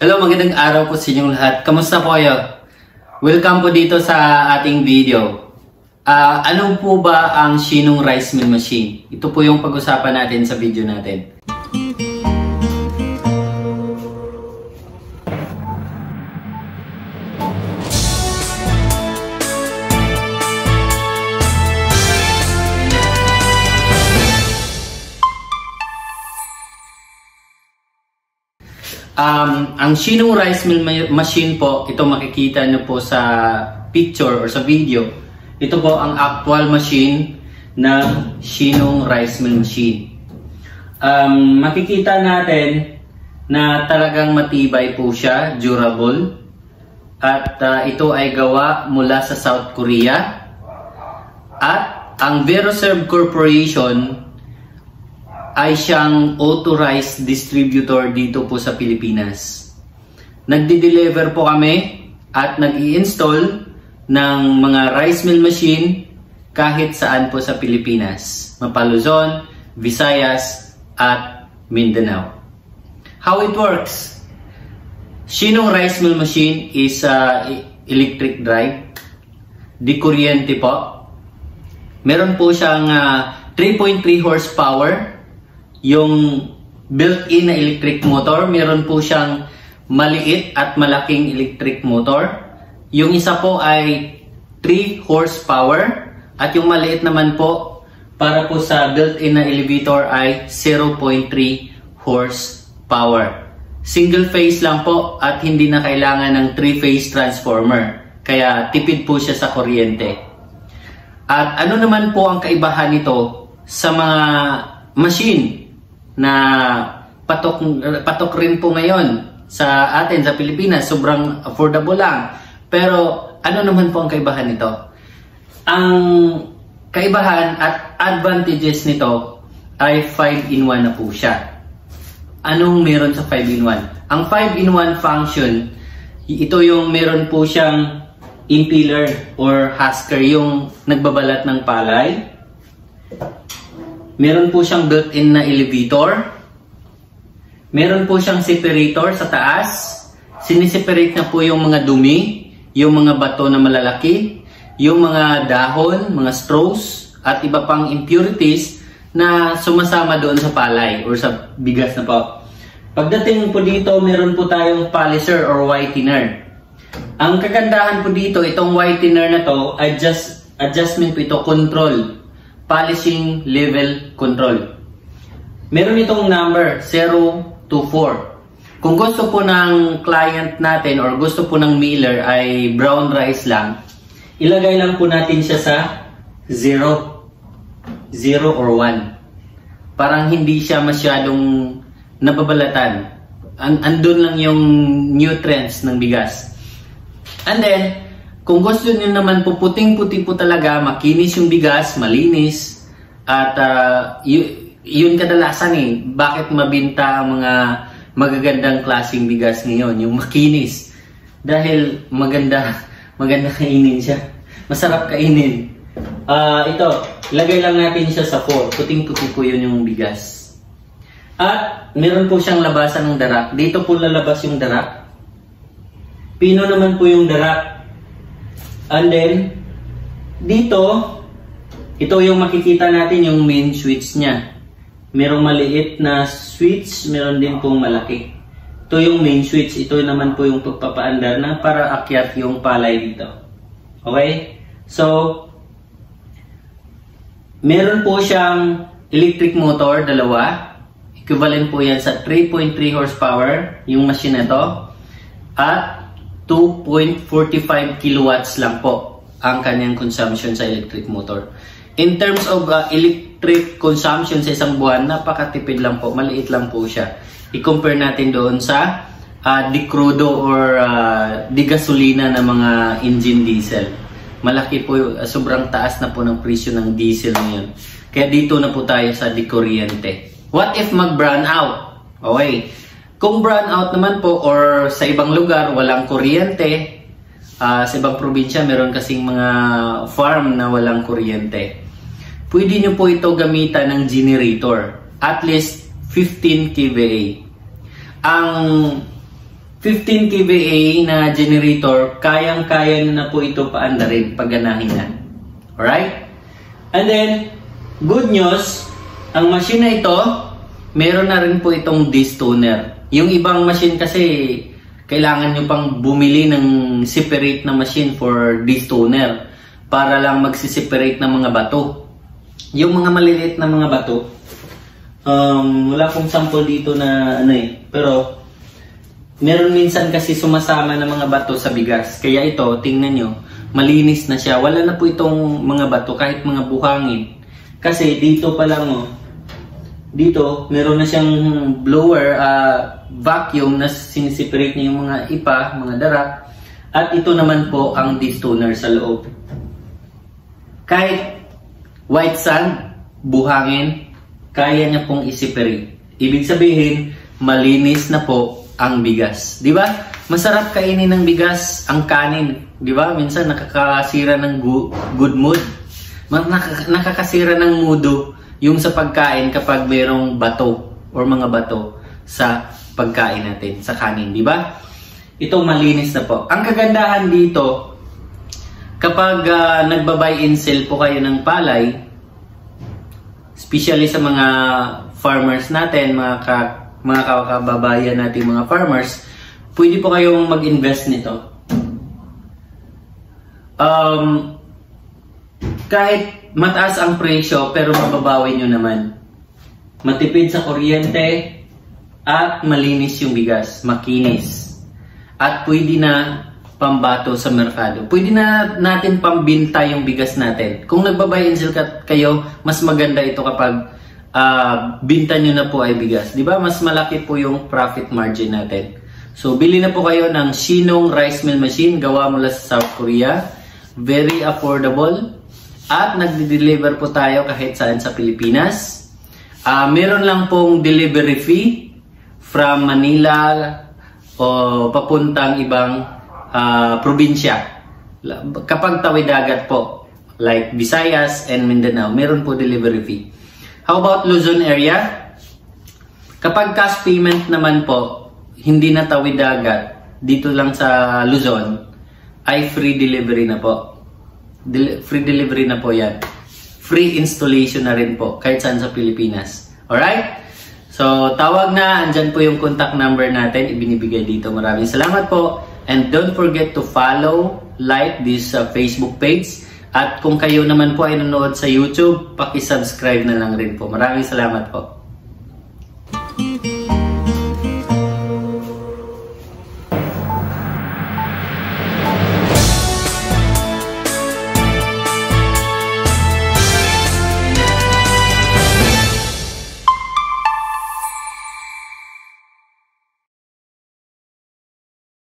Hello, magandang araw po sa inyong lahat. Kamusta po kayo? Welcome po dito sa ating video. Ano po ba ang Shinong Rice Mill Machine? Ito po yung pag-usapan natin sa video natin. Ang Shinong Rice Mill Machine po, ito makikita nyo po sa picture or sa video. Ito po ang actual machine ng Shinong Rice Mill Machine. Makikita natin na talagang matibay po siya, durable. At ito ay gawa mula sa South Korea. At ang Veroserve Corporation ay siyang authorized distributor dito po sa Pilipinas. Nagdi-deliver po kami at nag-i-install ng mga rice mill machine kahit saan po sa Pilipinas. Mapa-Luzon, Visayas, at Mindanao. How it works? Shinong Rice Mill Machine is electric drive. Di kuryente po. Meron po siyang 3.3 horsepower. Yung built-in na electric motor, meron po siyang maliit at malaking electric motor. Yung isa po ay 3 horsepower at yung maliit naman po para po sa built-in na elevator ay 0.3 horsepower. Single phase lang po at hindi na kailangan ng 3-phase transformer. Kaya tipid po siya sa kuryente. At ano naman po ang kaibahan nito sa mga machine na patok rin po ngayon sa atin sa Pilipinas, sobrang affordable lang. Pero ano naman po ang kaibahan nito? Ang kaibahan at advantages nito ay 5-in-1 na po siya. Anong meron sa 5-in-1? Ang 5-in-1 function, ito yung meron po siyang impeller or husker, yung nagbabalat ng palay. Meron po siyang built-in na elevator. Meron po siyang separator sa taas. Siniseparate na po yung mga dumi, yung mga bato na malalaki, yung mga dahon, mga straws, at iba pang impurities na sumasama doon sa palay or sa bigas na po. Pagdating po dito, meron po tayong polisher or whitener. Ang kagandahan po dito, itong whitener na to, adjustment po ito, control. Polishing level control. Meron itong number 0 to 4. Kung gusto po ng client natin or gusto po ng mailer ay brown rice lang, ilagay lang po natin siya sa 0 or 1. Parang hindi siya masyadong nababalatan. Andun lang yung nutrients ng bigas. And then, kung gusto niyo naman po puting-puti po talaga, makinis yung bigas, malinis, at yun kadalasan bakit mabinta ang mga magagandang klaseng bigas ngayon, yung makinis. Dahil maganda kainin siya. Masarap kainin. Ito, lagay lang natin siya sa 4. Puting-puti po yun yung bigas. At meron po siyang labasan ng darak. Dito po lalabas yung darak. Pino naman po yung darak. And then, dito, ito yung makikita natin yung main switch niya. Merong maliit na switch, meron din pong malaki. Ito yung main switch, ito naman po yung pagpapaandar na para akyat yung palay dito. Okay? So, meron po siyang electric motor, dalawa. Equivalent po yan sa 3.3 horsepower, yung machine na to. At 2.45 kilowatts lang po ang kanyang consumption sa electric motor. In terms of electric consumption sa isang buwan, napakatipid lang po, maliit lang po siya. I-compare natin doon sa di crudo or di gasolina na mga engine diesel. Malaki po, sobrang taas na po ng presyo ng diesel ngayon. Kaya dito na po tayo sa di kuryente. What if mag-brown out? Okay. Kung brown out naman po or sa ibang lugar walang kuryente, sa ibang probinsya meron kasing mga farm na walang kuryente, pwede nyo po ito gamitan ng generator, at least 15 kVA. Ang 15 kVA na generator, kayang-kaya na po ito paandarin, pagganahin na. Alright? And then, good news, ang machine na ito, meron na rin po itong distoner. Yung ibang machine kasi, kailangan nyo pang bumili ng separate na machine for distoner para lang magsiseparate ng mga bato. Yung mga maliliit na mga bato, wala akong sample dito na pero meron minsan kasi sumasama ng mga bato sa bigas. Kaya ito, tingnan nyo, malinis na siya. Wala na po itong mga bato, kahit mga buhangin. Kasi dito pa lang, dito, meron na siyang blower, vacuum na siniseparate niya yung mga ipa, mga dara. At ito naman po ang distoner sa loob. Kahit white sand, buhangin, kaya niya pong i-separate. Ibig sabihin, malinis na po ang bigas. Di ba? Masarap kainin ng bigas ang kanin. Di ba? Minsan nakakasira ng good mood. Nakakasira ng mudo yung sa pagkain kapag mayroong bato or mga bato sa pagkain natin, sa kanin. Di ba? Ito malinis na po. Ang kagandahan dito, kapag nagba-buy and sell po kayo ng palay, especially sa mga farmers natin, mga kababayan natin, mga farmers, pwede po kayong mag-invest nito. Kahit mataas ang presyo, pero mababawi nyo naman. Matipid sa kuryente at malinis yung bigas, makinis. At pwede na pambato sa merkado. Pwede na natin pambinta yung bigas natin. Kung nagbabuy and sell kayo, mas maganda ito kapag binta nyo na po ay bigas. Di ba? Mas malaki po yung profit margin natin. So, bili na po kayo ng Shinong Rice Mill Machine. Gawa mula sa South Korea. Very affordable. At nagde-deliver po tayo kahit saan sa Pilipinas. Meron lang pong delivery fee from Manila o papuntang ibang probinsya. Kapag tawid dagat po, like Visayas and Mindanao, meron po delivery fee. How about Luzon area? Kapag cash payment naman po, hindi na tawid dagat, dito lang sa Luzon, ay free delivery na po. Free delivery na po yan. Free installation na rin po, kahit saan sa Pilipinas. Alright? So, tawag na. Andyan po yung contact number natin. Ibinibigay dito. Maraming salamat po. And don't forget to follow, like this Facebook page. At kung kayo naman po ay nanonood sa YouTube, paki-subscribe na lang rin po. Maraming salamat po.